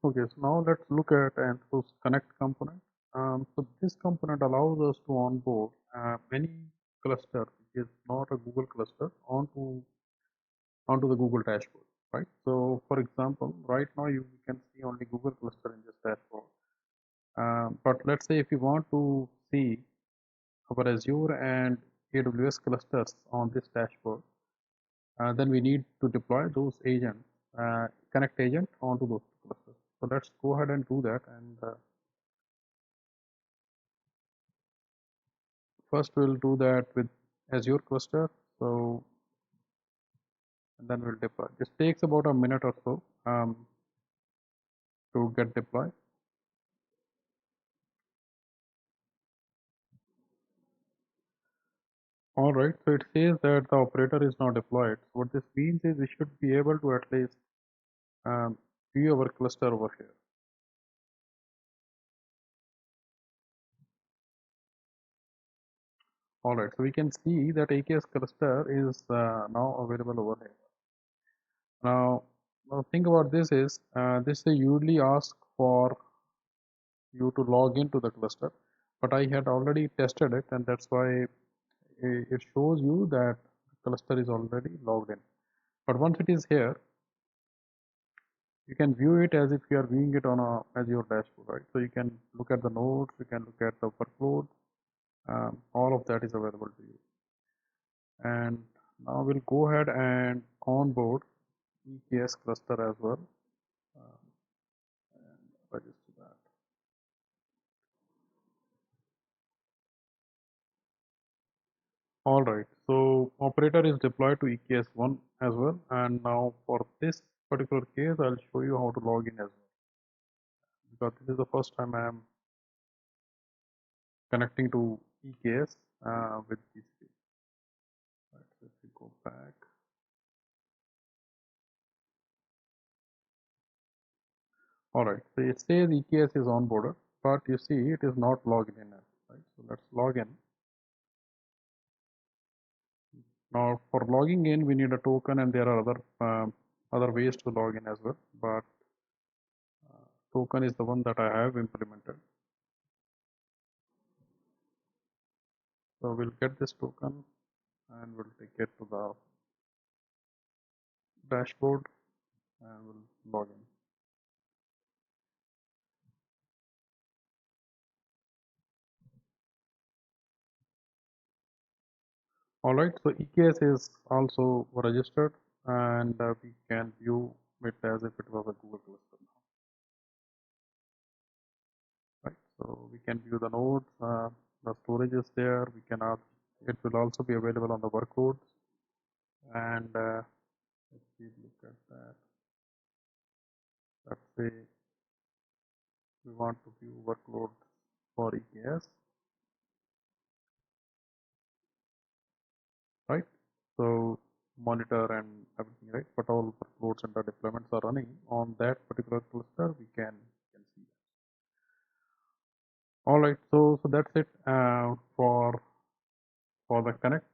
Okay, so now let's look at Anthos Connect component. So this component allows us to onboard any cluster which is not a Google cluster onto the Google dashboard, right? So for example, right now you can see only Google cluster in this dashboard. But let's say if you want to see our Azure and AWS clusters on this dashboard, then we need to deploy those agents, connect agent onto those clusters. So let's go ahead and do that. And first we'll do that with Azure cluster. So and then we'll deploy. This takes about a minute or so to get deployed. All right, so it says that the operator is not deployed. So what this means is we should be able to at least um, view our cluster over here. All right, so we can see that AKS cluster is now available over here. Now think about this is this they usually ask for you to log into the cluster, but I had already tested it, and that's why it shows you that the cluster is already logged in. But once it is here, you can view it as if you are viewing it on a Azure dashboard, right? So you can look at the nodes, you can look at the workload, all of that is available to you. And now we'll go ahead and onboard EKS cluster as well, and register that. All right, so operator is deployed to EKS1 as well, and now for this particular case, I'll show you how to log in as well, because this is the first time I am connecting to EKS with GCP. Right, so if we go back, all right, so it says EKS is onboarded, but you see it is not logged in as, right? So let's log in. Now for logging in, we need a token, and there are other ways to log in as well, but token is the one that I have implemented. So we'll get this token and we'll take it to the dashboard and we'll log in. All right, so EKS is also registered, and we can view it as if it was a Google cluster now. Right, so we can view the nodes, the storage is there. We can add, it will also be available on the workloads, and if we look at that, let's say we want to view workload for EKS, right? So monitor and everything, right? But all workloads and the deployments are running on that particular cluster. We can see that. All right, so that's it for the connect,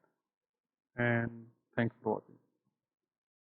and thanks for watching.